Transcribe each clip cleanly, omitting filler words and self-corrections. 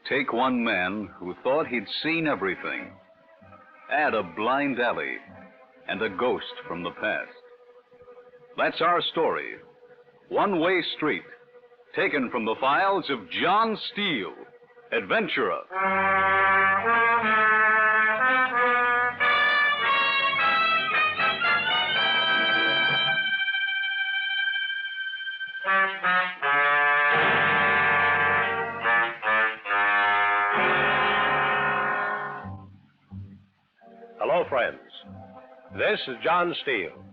Take one man who thought he'd seen everything. Add a blind alley and a ghost from the past. That's our story. One-Way Street, taken from the files of John Steele, adventurer. Hello, friends. This is John Steele.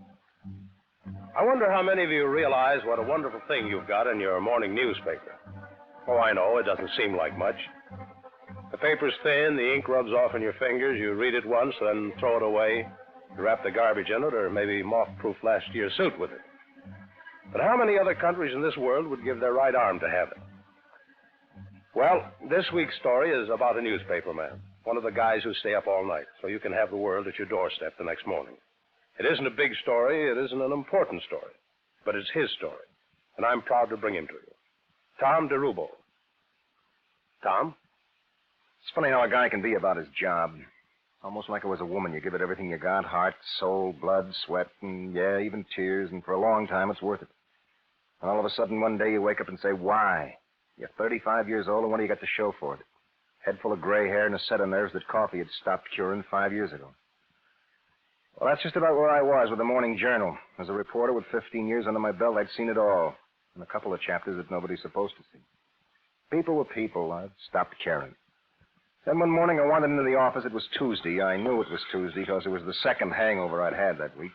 I wonder how many of you realize what a wonderful thing you've got in your morning newspaper. Oh, I know, it doesn't seem like much. The paper's thin, the ink rubs off on your fingers, you read it once, then throw it away, you wrap the garbage in it, or maybe moth-proof last year's suit with it. But how many other countries in this world would give their right arm to have it? Well, this week's story is about a newspaper man. One of the guys who stay up all night, so you can have the world at your doorstep the next morning. It isn't a big story, it isn't an important story, but it's his story, and I'm proud to bring him to you. Tom DeRubo. Tom? It's funny how a guy can be about his job. Almost like it was a woman. You give it everything you got, heart, soul, blood, sweat, and, yeah, even tears, and for a long time it's worth it. And all of a sudden, one day you wake up and say, why? You're 35 years old, and what do you got to show for it? Head full of gray hair and a set of nerves that coffee had stopped curing 5 years ago. Well, that's just about where I was with the Morning Journal. As a reporter with 15 years under my belt, I'd seen it all. And a couple of chapters that nobody's supposed to see. People were people. I'd stopped caring. Then one morning I wandered into the office. It was Tuesday. I knew it was Tuesday because it was the second hangover I'd had that week.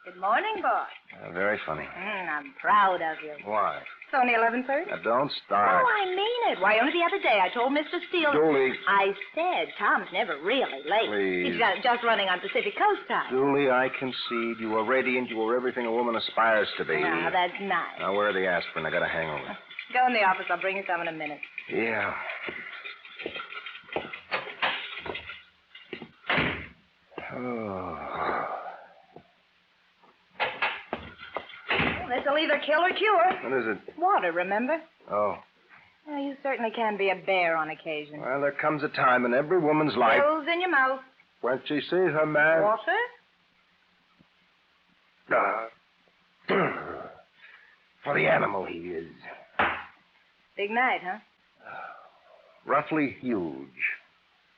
Good morning, boss. Very funny. I'm proud of you. Why? It's only 11:30. Now, don't start. Oh, I mean it. Why, only the other day I told Mr. Steele... Julie. I said Tom's never really late. Please. He's just running on Pacific Coast time. Julie, I concede. You were radiant. You were everything a woman aspires to be. Now, that's nice. Now, where are the aspirin? I got a hangover. Go in the office. I'll bring you some in a minute. Yeah. Oh. This'll either kill or cure. What is it? Water, remember? Oh. Well, you certainly can be a bear on occasion. Well, there comes a time in every woman's life Pills in your mouth. when she sees her man. Water? For the animal he is. Big night, huh? Roughly huge.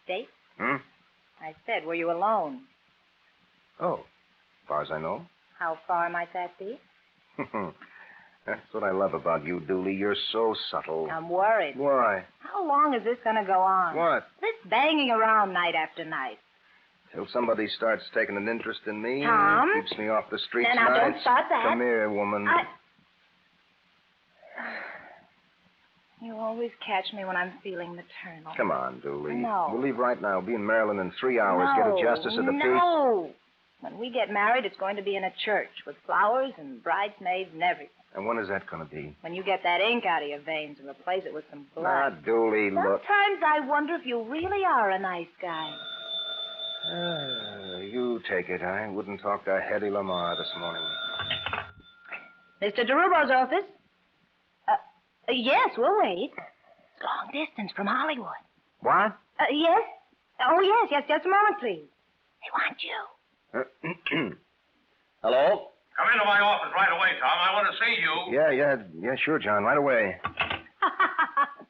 Date? Hmm? I said, were you alone? Oh, as far as I know. How far might that be? That's what I love about you, Dooley. You're so subtle. I'm worried. Why? How long is this going to go on? What? This banging around night after night. Till somebody starts taking an interest in me. Tom? And keeps me off the streets Now, nights. don't start that. Come here, woman. You always catch me when I'm feeling maternal. Come on, Dooley. No. We'll leave right now. Be in Maryland in 3 hours. Get a justice of the peace. No. When we get married, it's going to be in a church with flowers and bridesmaids and everything. And when is that going to be? When you get that ink out of your veins and replace it with some blood. Ah, Dooley, look. Sometimes I wonder if you really are a nice guy. You take it. I wouldn't talk to Hedy Lamar this morning. Mr. DeRubo's office? Yes, we'll wait. It's long distance from Hollywood. What? Yes? Oh, yes. Just a moment, please. They want you. Hello? Come into my office right away, Tom. I want to see you. Yeah, sure, John. Right away.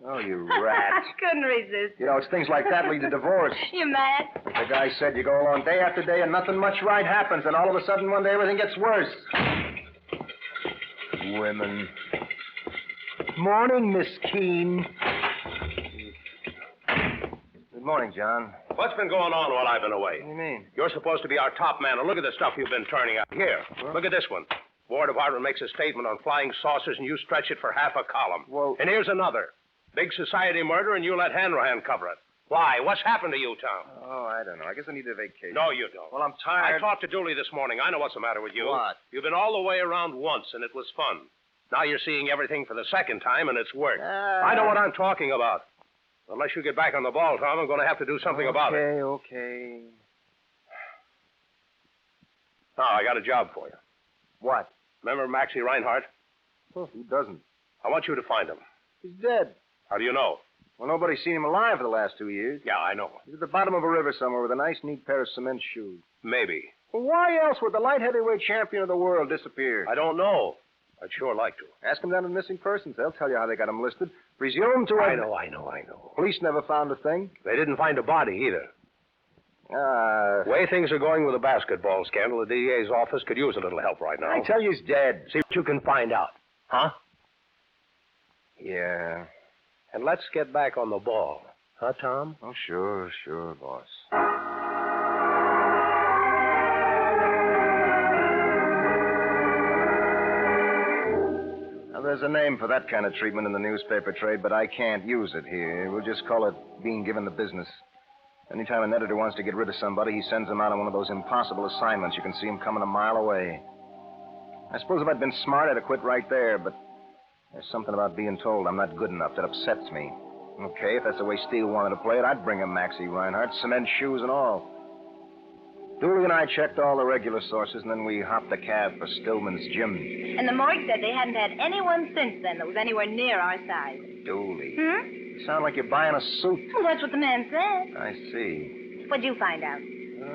Oh, you rat. I couldn't resist. You know, it's things like that lead to divorce. You mad? The guy said you go along day after day and nothing much right happens, and all of a sudden one day everything gets worse. Women. Morning, Miss Keene. Good morning, John. What's been going on while I've been away? What do you mean? You're supposed to be our top man, and look at the stuff you've been turning out. Here, look at this one. War Department makes a statement on flying saucers, and you stretch it for half a column. Well... And here's another. Big society murder, and you let Hanrahan cover it. Why? What's happened to you, Tom? Oh, I don't know. I guess I need a vacation. No, you don't. Well, I'm tired. I talked to Dooley this morning. I know what's the matter with you. What? You've been all the way around once, and it was fun. Now you're seeing everything for the second time, and it's work. I know what I'm talking about. Unless you get back on the ball, Tom, I'm going to have to do something about it. Okay. Now, I got a job for you. What? Remember Maxie Reinhardt? Well, who doesn't? I want you to find him. He's dead. How do you know? Well, nobody's seen him alive for the last 2 years. Yeah, I know. He's at the bottom of a river somewhere with a nice, neat pair of cement shoes. Maybe. Well, why else would the light heavyweight champion of the world disappear? I don't know. I'd sure like to. Ask them down at missing persons. They'll tell you how they got him listed. Presumed to... I know. Police never found a thing. They didn't find a body either. The way things are going with the basketball scandal, the DA's office could use a little help right now. I tell you he's dead. See what you can find out. Huh? Yeah. And let's get back on the ball. Huh, Tom? Oh, sure, boss. Now, there's a name for that kind of treatment in the newspaper trade, but I can't use it here. We'll just call it being given the business. Anytime an editor wants to get rid of somebody, he sends them out on one of those impossible assignments. You can see him coming a mile away. I suppose if I'd been smart, I'd have quit right there, but there's something about being told I'm not good enough that upsets me. Okay, if that's the way Steele wanted to play it, I'd bring him Maxie Reinhardt, cement shoes and all. Dooley and I checked all the regular sources, and then we hopped a cab for Stillman's gym. And the morgue said they hadn't had anyone since then that was anywhere near our size. Dooley. Hmm? You sound like you're buying a suit. Well, that's what the man said. I see. What'd you find out?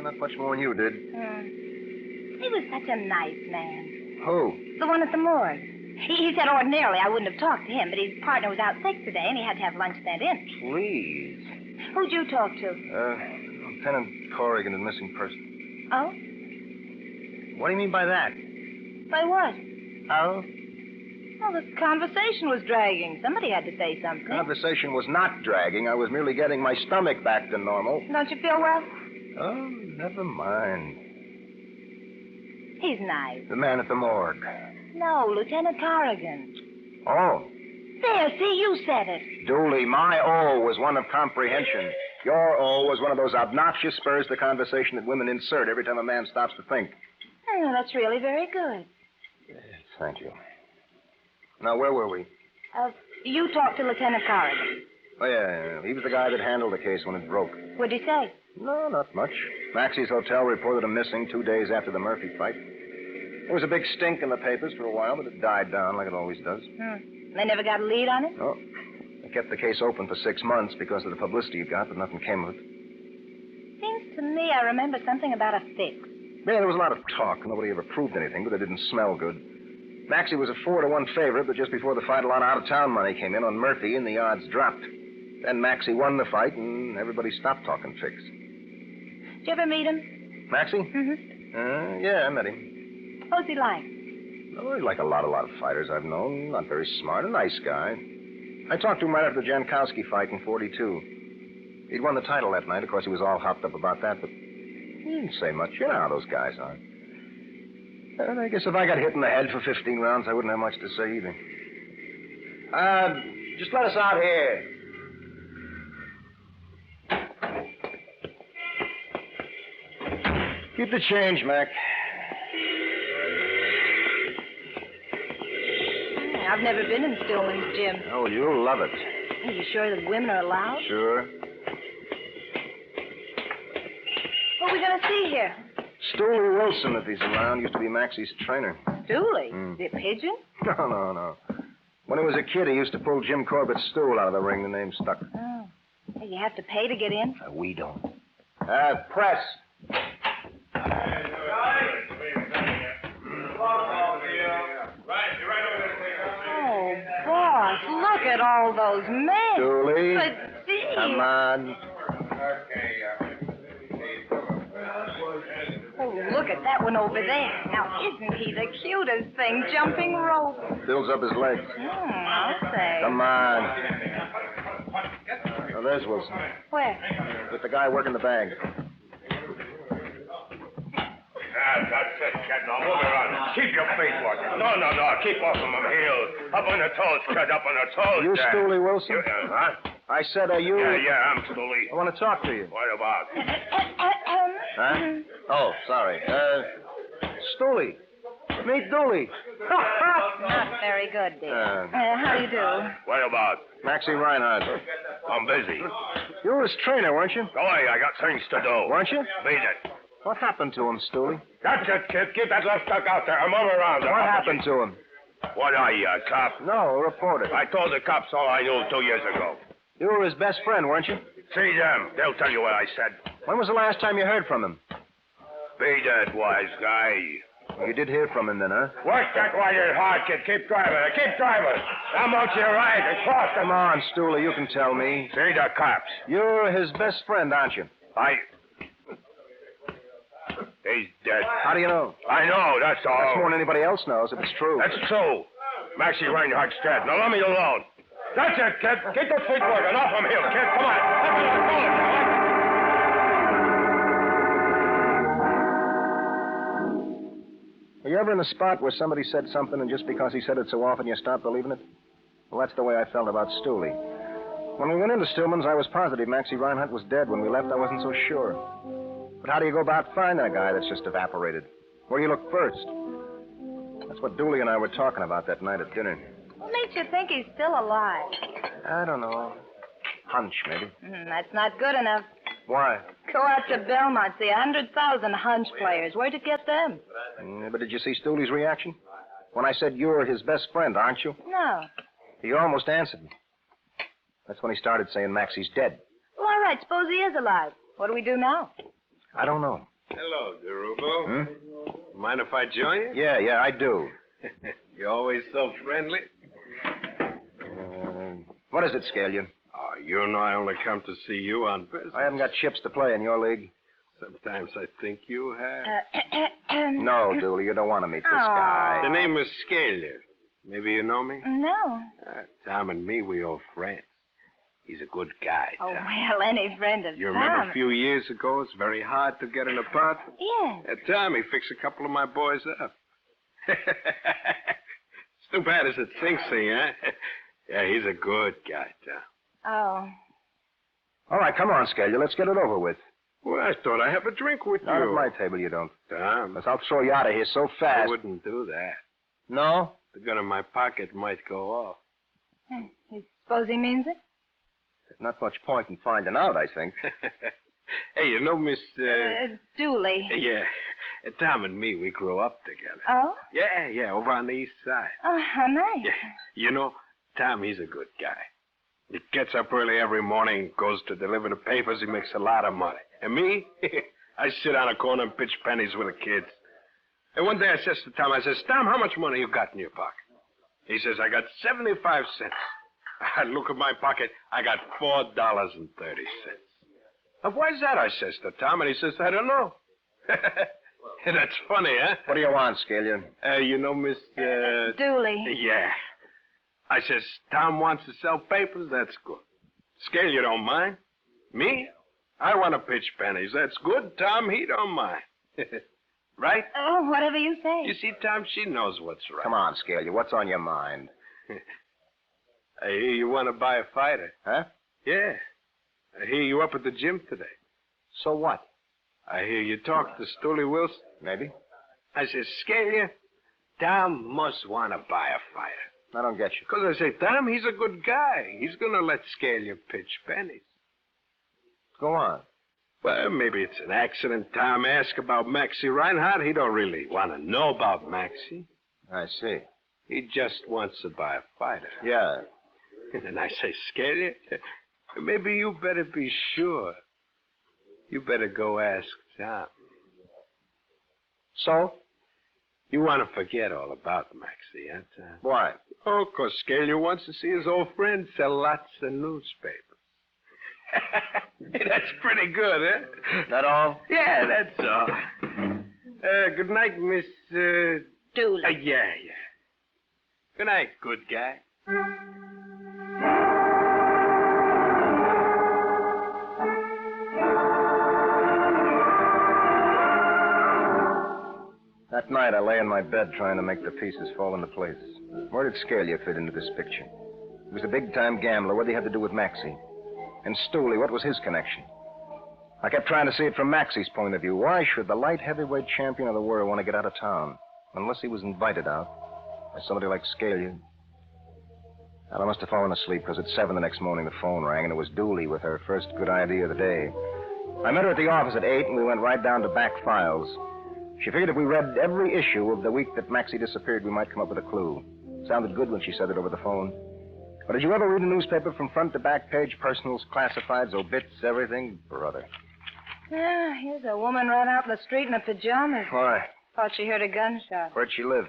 Not much more than you did. He was such a nice man. Who? The one at the morgue. He said ordinarily I wouldn't have talked to him, but his partner was out sick today, and he had to have lunch sent in. Please. Who'd you talk to? Lieutenant Corrigan and missing person. Oh? What do you mean by that? By what? Oh? Well, the conversation was dragging. Somebody had to say something. Conversation was not dragging. I was merely getting my stomach back to normal. Don't you feel well? Oh, never mind. He's nice. The man at the morgue. No, Lieutenant Corrigan. Oh. There, see, you said it. Dooley, my O was one of comprehension. Your O was one of those obnoxious spurs to conversation that women insert every time a man stops to think. Oh, that's really very good. Thank you. Now, where were we? You talked to Lieutenant Corrigan. Oh, yeah. He was the guy that handled the case when it broke. What'd he say? No, not much. Maxie's hotel reported him missing 2 days after the Murphy fight. There was a big stink in the papers for a while, but it died down like it always does. They never got a lead on it? No. They kept the case open for 6 months because of the publicity it got, but nothing came of it. Seems to me I remember something about a fix. Yeah, there was a lot of talk. Nobody ever proved anything, but it didn't smell good. Maxie was a 4-1 favorite, but just before the fight, a lot of out-of-town money came in on Murphy, and the odds dropped. Then Maxie won the fight, and everybody stopped talking fix. Did you ever meet him? Maxie? Mm-hmm. Yeah, I met him. What's he like? Oh, he's like a lot of fighters I've known. Not very smart, a nice guy. I talked to him right after the Jankowski fight in 42. He'd won the title that night. Of course, he was all hopped up about that, but he didn't say much. You know how those guys are. And I guess if I got hit in the head for 15 rounds, I wouldn't have much to say either. Just let us out here. Keep the change, Mac. I've never been in Stillman's gym. Oh, you'll love it. Are you sure that women are allowed? Sure. What are we going to see here? Steele Wilson, if he's around, used to be Maxie's trainer. Dooley? The pigeon? No. When he was a kid, he used to pull Jim Corbett's stool out of the ring. The name stuck. Oh. You have to pay to get in? We don't. Press. Oh, boss, look at all those men. Dooley. But, gee. Come on. Oh, look at that one over there. Now, isn't he the cutest thing, jumping rope? Builds up his legs. I'll say. Come on. Now, there's Wilson. Where? With the guy working the bag. That's it, kid. Now move around. Keep your feet working. No. Keep off of my heels. Up on the toes, kid. Up on the toes. You Steele Wilson? Huh? I said, are you... Yeah, I'm Steele. I want to talk to you. What about? Huh? Oh, sorry. Steele. Meet Dooley. Not very good, dear. How do you do? What about? Maxie Reinhardt. I'm busy. You were his trainer, weren't you? Go away. I got things to do. Weren't you? Beat it. What happened to him, Steele? That's it, kid. Keep that left duck out there. I'm over around. What happened to him? What are you, a cop? No, a reporter. I told the cops all I knew 2 years ago. You were his best friend, weren't you? See them. They'll tell you what I said. When was the last time you heard from him? Be that wise guy. Well, you did hear from him then, huh? Work that while you're hard, kid. Keep driving. Keep driving. I'm out to your right. Across Come on, Steele, you can tell me. See the cops. You're his best friend, aren't you? He's dead. How do you know? I know, that's all. That's more than anybody else knows, if it's true. That's true. Maxie Reinhardt's dead. Now let me alone. That's it, kid. Get those feet working. Off from here, kid. Come on. Let me alone. Were you ever in a spot where somebody said something and just because he said it so often you stopped believing it? Well, that's the way I felt about Steele. When we went into Stillman's, I was positive Maxie Reinhardt was dead. When we left, I wasn't so sure. But how do you go about finding a guy that's just evaporated? Where do you look first? That's what Dooley and I were talking about that night at dinner. What makes you think he's still alive? I don't know. Hunch, maybe. That's not good enough. Why? Go out to Belmont, see 100,000 hunch players. Where'd you get them? But did you see Stooly's reaction? When I said you're his best friend, aren't you? No. He almost answered me. That's when he started saying Maxie's dead. Well, all right, suppose he is alive. What do we do now? I don't know. Hello, DeRubo. Mind if I join you? Yeah, I do. You're always so friendly. What is it, Scalion? Oh, you know I only come to see you on business. I haven't got chips to play in your league. Sometimes I think you have. No, Dooley, you don't want to meet this guy. The name is Steele. Maybe you know me? No. Tom and me, we old friends. He's a good guy, Tom. Oh, well, any friend of You remember Tom. a few years ago, it's very hard to get an apartment? Yes. Tom, he fixed a couple of my boys up. It's too bad as it sinks, see, huh? Yeah, he's a good guy, Tom. Oh. All right, come on, Scalion. Let's get it over with. Well, I thought I'd have a drink with Not you. at my table, you don't. Tom, Because I'll throw you out of here so I fast. wouldn't do that. No? The gun in my pocket might go off. You suppose he means it? There's not much point in finding out, I think. Hey, you know, Miss... Dooley. Yeah, Tom and me, we grew up together. Oh? Yeah, over on the east side. Oh, how nice. Yeah, you know, Tom, he's a good guy. He gets up early every morning, goes to deliver the papers. He makes a lot of money. And me, I sit on a corner and pitch pennies with the kids. And one day I says to Tom, Tom, how much money you got in your pocket? He says, I got 75 cents. I look at my pocket, I got $4.30. Now, why's that, I says to Tom, and he says, I don't know. That's funny, huh? What do you want, Scalion? You know, Miss... Dooley. Yeah. I says, Tom wants to sell papers, that's good. Scale, you don't mind? Me? I want to pitch pennies, that's good. Tom, he don't mind. Right? Oh, whatever you say. You see, Tom, she knows what's right. Come on, Scalion. What's on your mind? I hear you want to buy a fighter. Huh? Yeah. I hear you up at the gym today. So what? I hear you talk to Stoolie Wilson. Maybe. I says, Scale, Tom must want to buy a fighter. I don't get you. Because I say, Tom, he's a good guy. He's going to let Scale pitch pennies. Go on. Well, maybe it's an accident. Tom asked about Maxie Reinhardt. He don't really want to know about Maxie. I see. He just wants to buy a fighter. Yeah. And I say, Scale, maybe you better be sure. You better go ask Tom. So? You want to forget all about Maxie, huh, Tom? Why? Oh, because Scale wants to see his old friend sell lots of newspapers. That's pretty good, huh? That all? Yeah, that's all. Good night, Miss... Dooley. Yeah. Good night, good guy. That night, I lay in my bed trying to make the pieces fall into place. Where did Scalia fit into this picture? He was a big-time gambler. What did he have to do with Maxie? And Steele, what was his connection? I kept trying to see it from Maxie's point of view. Why should the light heavyweight champion of the world want to get out of town? Unless he was invited out by somebody like Scalia. Well, I must have fallen asleep because at 7 the next morning the phone rang, and it was Dooley with her first good idea of the day. I met her at the office at 8, and we went right down to back files. She figured if we read every issue of the week that Maxie disappeared, we might come up with a clue. Sounded good when she said it over the phone. But did you ever read a newspaper from front to back page, personals, classifieds, obits, everything? Brother. Yeah, here's a woman right out in the street in her pajamas. Why? Thought she heard a gunshot. Where'd she live?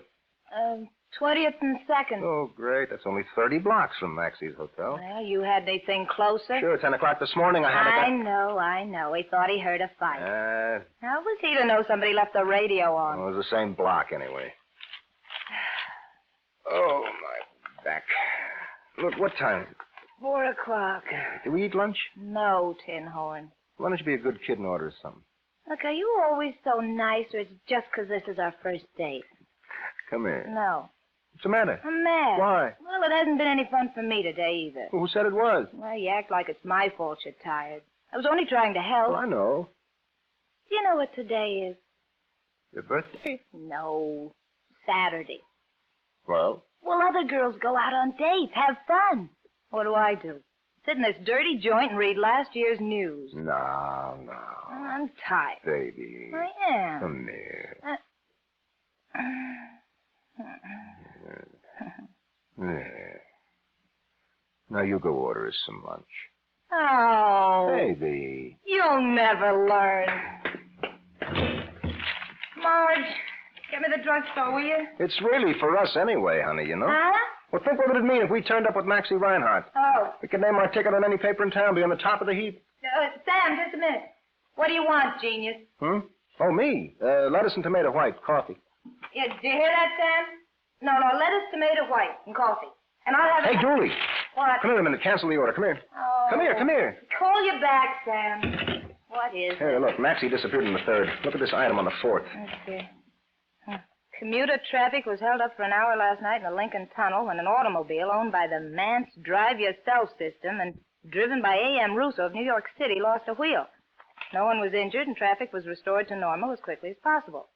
20th and 2nd. Oh, great. That's only 30 blocks from Maxie's hotel. Well, you had anything closer? Sure, 10 o'clock this morning I had I know. He thought he heard a fight. How was he to know somebody left the radio on? Well, it was the same block anyway. Oh, my back. Look, what time is it? 4 o'clock. Did we eat lunch? No, Tin Horn. Why don't you be a good kid and order something? Look, are you always so nice, or it's just 'cause this is our first date? Come here. No. What's the matter? I'm mad. Why? Well, it hasn't been any fun for me today either. Well, who said it was? Well, you act like it's my fault you're tired. I was only trying to help. Well, I know. Do you know what today is? Your birthday? No. Saturday. Well? Well, other girls go out on dates, have fun. What do? Sit in this dirty joint and read last year's news. No. I'm tired. Baby. I am. Come here. There. Now you go order us some lunch. Oh. Baby. You'll never learn. Marge, get me the drugstore, will you? It's really for us anyway, honey, you know? Huh? Well, think what would it mean if we turned up with Maxie Reinhardt? Oh. We could name our ticket on any paper in town, be on the top of the heap. Sam, just a minute. What do you want, genius? Oh, me? Lettuce and tomato white, coffee. Yeah, did you hear that, Sam? No, lettuce, tomato, white, and coffee. And I'll have... Hey, Julie. What? Come here a minute. Cancel the order. Come here. Oh. Come here. Call you back, Sam. What is Here, look. Maxie disappeared in the 3rd. Look at this item on the 4th. Let's see. Commuter traffic was held up for an hour last night in the Lincoln Tunnel when an automobile owned by the Mance Drive Yourself system and driven by A.M. Russo of New York City lost a wheel. No one was injured and traffic was restored to normal as quickly as possible.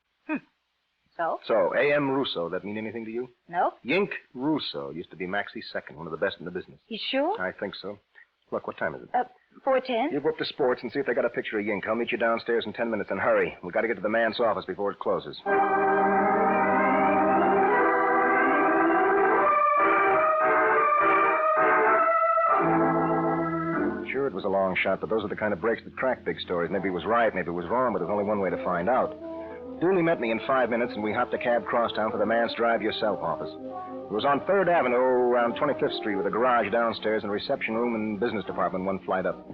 So, A.M. Russo, that mean anything to you? Nope. Yink Russo used to be Maxie's second, one of the best in the business. You sure? I think so. Look, what time is it? 4:10. You go up to Sports and see if they got a picture of Yink. I'll meet you downstairs in 10 minutes, and hurry. We've got to get to the man's office before it closes. Sure, it was a long shot, but those are the kind of breaks that crack big stories. Maybe it was right, maybe it was wrong, but there's only one way to find out. Dooley met me in 5 minutes, and we hopped a cab crosstown for the Mance Drive Yourself office. It was on 3rd Avenue, around 25th Street, with a garage downstairs and a reception room and business department one flight up.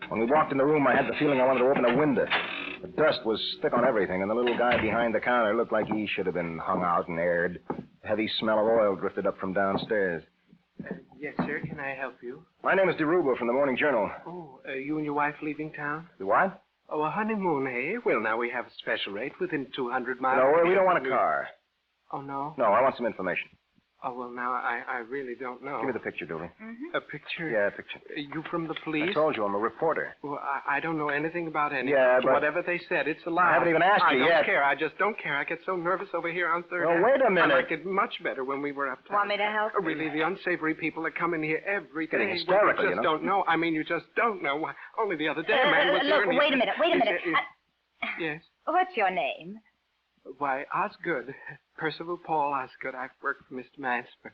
When we walked in the room, I had the feeling I wanted to open a window. The dust was thick on everything, and the little guy behind the counter looked like he should have been hung out and aired. A heavy smell of oil drifted up from downstairs. Yes, sir. Can I help you? My name is DeRubo from the Morning Journal. Oh, you and your wife leaving town? You what? Oh, a honeymoon, eh? Well, now we have a special rate within 200 miles. No, we don't want a car. Oh, no? No, I want some information. Oh, well, now, I really don't know. Give me the picture, Dooley. A picture? Yeah, a picture. You from the police? I told you, I'm a reporter. Well, I don't know anything about anything. Yeah, but... Whatever they said, it's a lie. I haven't even asked you yet. I don't yet. care. I just don't care. I get so nervous over here on 3rd Avenue. Oh, wait a minute. I liked it much better when we were uptown. Want me to help? Really, the unsavory people that come in here every day. Getting hysterical, you just don't know. I mean, you just don't know. Why, only the other day a man was here and he... Wait a minute. Yes? What's your name? Why, Osgood. Percival Paul Osgood. I've worked for Mr. Mance for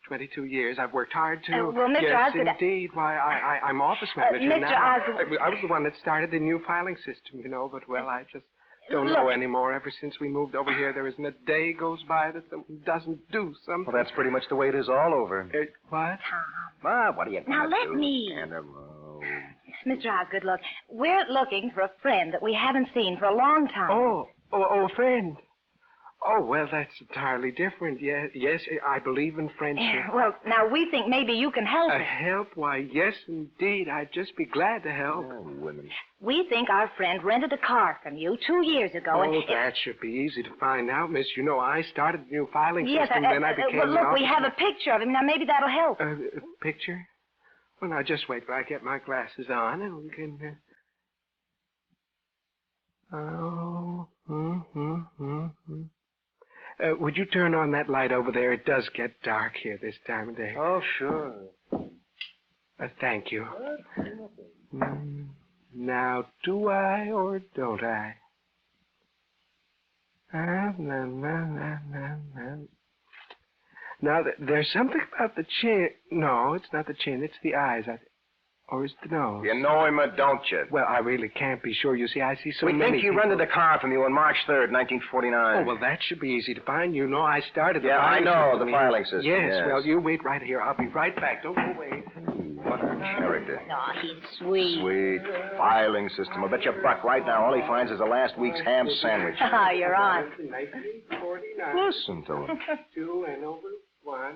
22 years. I've worked hard, too. Well, Mr. Yes, Osgood... indeed. Why, I'm office manager Mr. now. Osgood... I was the one that started the new filing system, you know, but, well, I just don't know anymore. Ever since we moved over here, there isn't a day goes by that someone doesn't do something. Well, that's pretty much the way it is all over. What? Ma, what are you Now, gonna let do? me. Mr. Osgood, look, we're looking for a friend that we haven't seen for a long time. Oh, a friend. Oh, well, that's entirely different. Yes, I believe in friendship. Well, now, we think maybe you can help us. Help? Why, yes, indeed. I'd just be glad to help. Oh, women. We think our friend rented a car from you 2 years ago. Oh, that should be easy to find out, miss. You know, I started the new filing yes, system, then I became well, look, an we have a picture of him. Now, maybe that'll help. A picture? Well, now, just wait till I get my glasses on, and we can... Would you turn on that light over there? It does get dark here this time of day. Oh, sure. Thank you. Now, do I or don't I? Now, there's something about the chin. No, it's not the chin. It's the eyes. Or is it the nose? You know him or don't you? Well, I really can't be sure. You see, I see so We many think he people. rented a car from you on March 3rd, 1949. Oh, well, that should be easy to find. You know, I started the Yeah, I filing know, system. the filing system, yes. Well, you wait right here. I'll be right back. Don't go away. What a character. Oh, he's sweet. Sweet. Filing system. I'll bet you $1 right now all he finds is the last week's ham sandwich. Oh, you're on. 1949. Listen to him. 2 and over 1.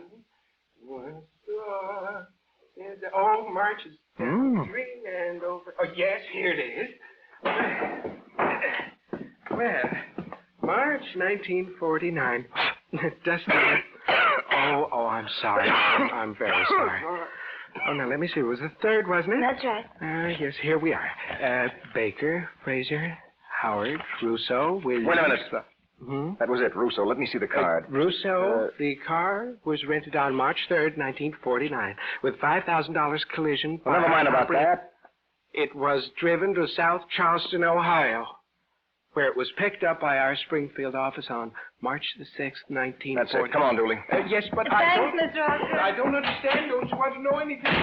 1 star. Oh, March is 3 and over. Oh, yes, here it is. Well, March 1949. Dusty. Oh, I'm sorry. I'm very sorry. Oh, now, let me see. It was the 3rd, wasn't it? That's right. Yes, here we are. Baker, Fraser, Howard, Russo, Williams. Wait a minute. Hmm? That was it, Russo. Let me see the card. Russo, the car was rented on March 3rd, 1949, with $5,000 collision. Well, never mind about that. It was driven to South Charleston, Ohio, where it was picked up by our Springfield office on March the 6th, 1940. That's it. Come on, Dooley. Yes, but Thanks, Mr. Oscar. I don't understand. Don't you want to know anything?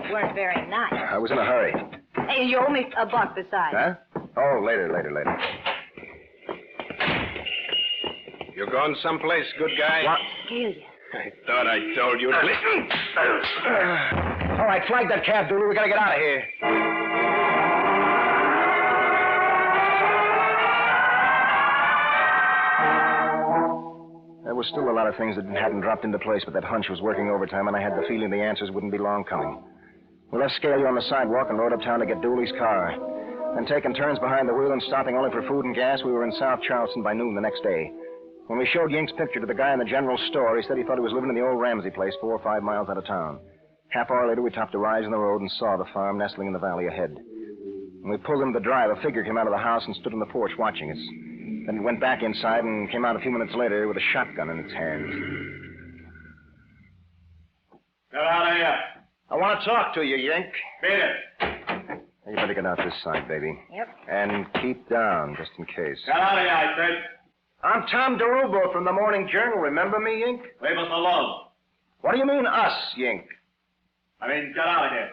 You weren't very nice. I was in a hurry. Hey, you owe me $1 besides. Huh? Oh, later. You're going someplace, good guy? What? Steele. I thought I told you to listen. All right, flag that cab, Dooley. We gotta get out of here. There was still a lot of things that hadn't dropped into place, but that hunch was working overtime, and I had the feeling the answers wouldn't be long coming. We left Scalia on the sidewalk and rode uptown to get Dooley's car. Then, taking turns behind the wheel and stopping only for food and gas, we were in South Charleston by noon the next day. When we showed Yink's picture to the guy in the general store, he said he thought he was living in the old Ramsey place 4 or 5 miles out of town. Half hour later, we topped a rise in the road and saw the farm nestling in the valley ahead. When we pulled into the drive, a figure came out of the house and stood on the porch watching us. Then it went back inside and came out a few minutes later with a shotgun in its hands. Get out of here. I want to talk to you, Yink. Beat it. You better get out this side, baby. Yep. And keep down, just in case. Get out of here, I said. I'm Tom DeRubo from the Morning Journal. Remember me, Yink? Leave us alone. What do you mean, us, Yink? I mean, get out of here.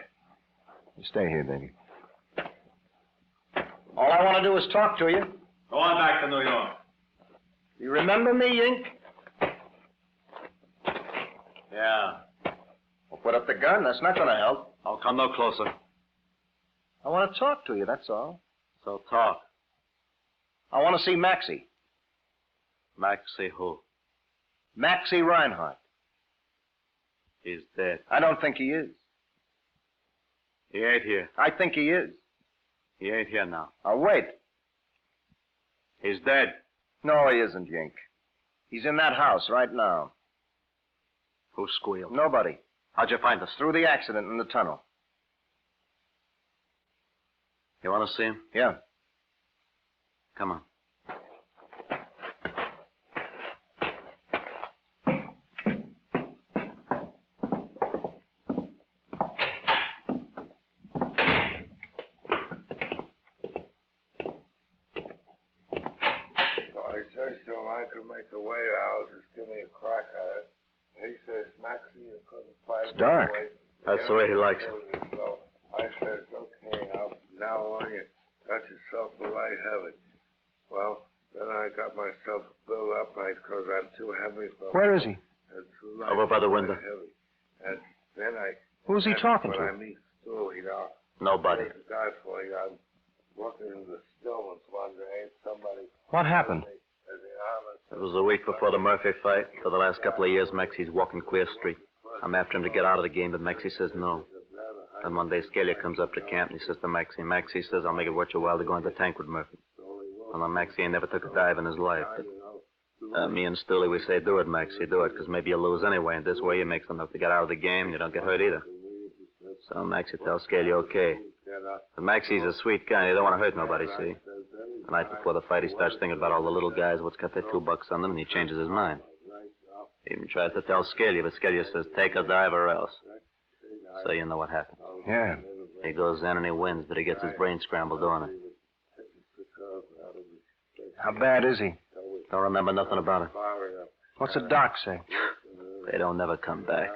You stay here, baby. All I want to do is talk to you. Go on back to New York. You remember me, Yink? Yeah. Well, put up the gun. That's not going to help. I'll come no closer. I want to talk to you, that's all. So talk. I want to see Maxie. Maxie who? Maxie Reinhardt. He's dead. I don't think he is. He ain't here. I think he is. He ain't here now. I'll wait. He's dead. No, he isn't, Yink. He's in that house right now. Who squealed? Nobody. How'd you find us? Through the accident in the tunnel. You want to see him? Yeah. Come on. So I could make the way out, just give me a crack at it. He says, Maxie, you couldn't fight It's dark. away. That's the way he likes it. So I says, okay, now on you got yourself a light heavy. Well, then I got myself built up because I'm too heavy for Where is he? and too light Over by the for window. Heavy. And then Who's he that's talking when to? I meet Steele, you know. Nobody. There's a guy for you. I'm walking in the Stillman's one day. Somebody. What happened? It was the week before the Murphy fight. For the last couple of years, Maxie's walking Queer Street. I'm after him to get out of the game, but Maxie says no. Then one day, Scalia comes up to camp, and he says to Maxie says, I'll make it worth your while to go in the tank with Murphy. And then Maxie ain't never took a dive in his life. But me and Steele, we say, do it, Maxie, do it, because maybe you'll lose anyway, and this way you make enough to get out of the game, and you don't get hurt either. So Maxie tells Scalia, okay. But Maxie's a sweet guy, and he don't want to hurt nobody, see? The night before the fight, he starts thinking about all the little guys what's got their $2 on them, and he changes his mind. He even tries to tell Scalia, but Scalia says, take a dive or else. So you know what happened. Yeah. He goes in and he wins, but he gets his brain scrambled doing it. How bad is he? Don't remember nothing about it. What's the doc say? They don't never come back.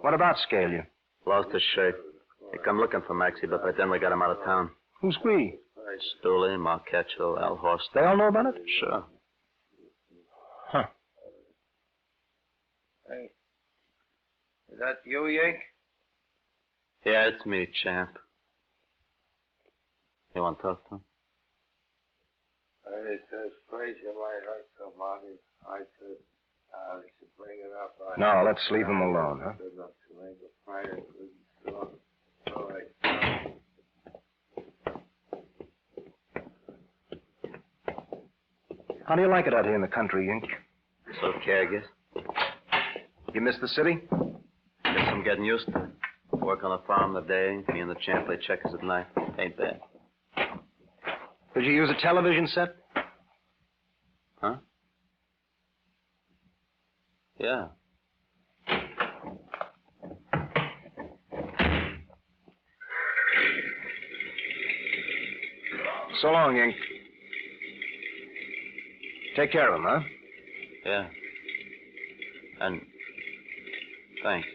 What about Scalia? Lost his shirt. They come looking for Maxie, but by then we got him out of town. Who's we? Steele, Marquetcho, Al Horst. They all know about it? Sure. Huh. Hey, is that you, Yank? Yeah, it's me, champ. You want to talk to him? It says Frazier might hurt somebody. I said, they should bring it up. No, let's leave him alone, huh? Good enough to make a fire. All right. How do you like it out here in the country, Ink? It's okay, I guess. You miss the city? Guess I'm getting used to it. Work on the farm the day, me and the champ play checkers at night. Ain't bad. Did you use a television set? Huh? Yeah. So long, Ink. Take care of him, huh? Yeah. And thanks.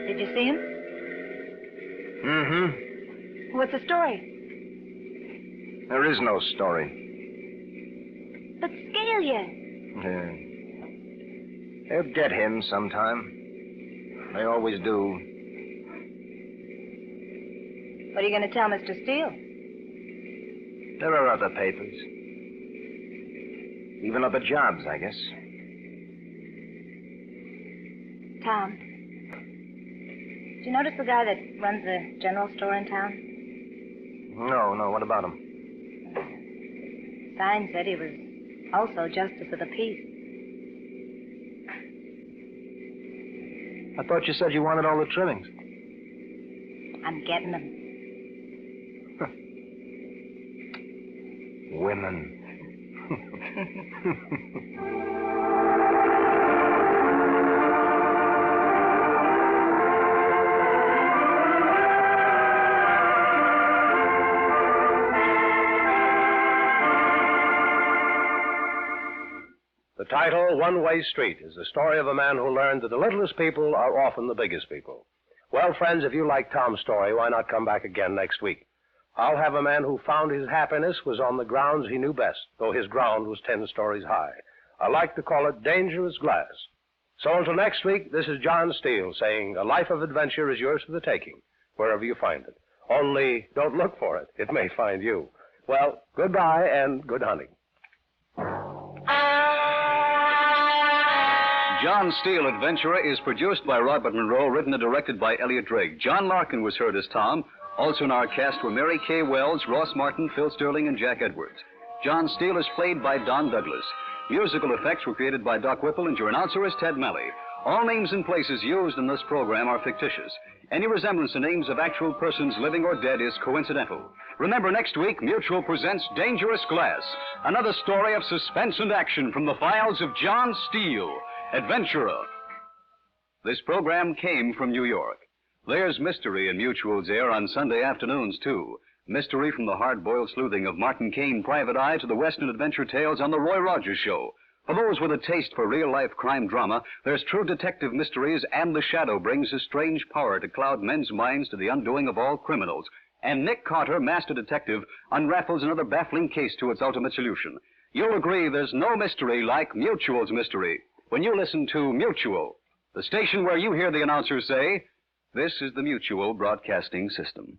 Did you see him? Mm-hmm. What's the story? There is no story. But Scalia. Yeah. They'll get him sometime. They always do. What are you going to tell Mr. Steele? There are other papers. Even other jobs, I guess. Tom, did you notice the guy that runs the general store in town? No, what about him? Sign said he was also Justice of the Peace. I thought you said you wanted all the trimmings. I'm getting them. Women. The title, One Way Street, is the story of a man who learned that the littlest people are often the biggest people. Well, friends, if you like Tom's story, why not come back again next week? I'll have a man who found his happiness was on the grounds he knew best, though his ground was 10 stories high. I like to call it dangerous glass. So until next week, this is John Steele saying a life of adventure is yours for the taking, wherever you find it. Only don't look for it. It may find you. Well, goodbye and good hunting. John Steele, Adventurer, is produced by Robert Monroe, written and directed by Elliot Drake. John Larkin was heard as Tom. Also in our cast were Mary Kay Wells, Ross Martin, Phil Sterling, and Jack Edwards. John Steele is played by Don Douglas. Musical effects were created by Doc Whipple, and your announcer is Ted Malley. All names and places used in this program are fictitious. Any resemblance to names of actual persons living or dead is coincidental. Remember, next week, Mutual presents Dangerous Glass, another story of suspense and action from the files of John Steele, Adventurer. This program came from New York. There's mystery in Mutual's air on Sunday afternoons, too. Mystery from the hard-boiled sleuthing of Martin Kane, Private Eye, to the Western adventure tales on The Roy Rogers Show. For those with a taste for real-life crime drama, there's true detective mysteries, and The Shadow brings a strange power to cloud men's minds to the undoing of all criminals. And Nick Carter, master detective, unraffles another baffling case to its ultimate solution. You'll agree there's no mystery like Mutual's mystery when you listen to Mutual, the station where you hear the announcer say, "This is the Mutual Broadcasting System."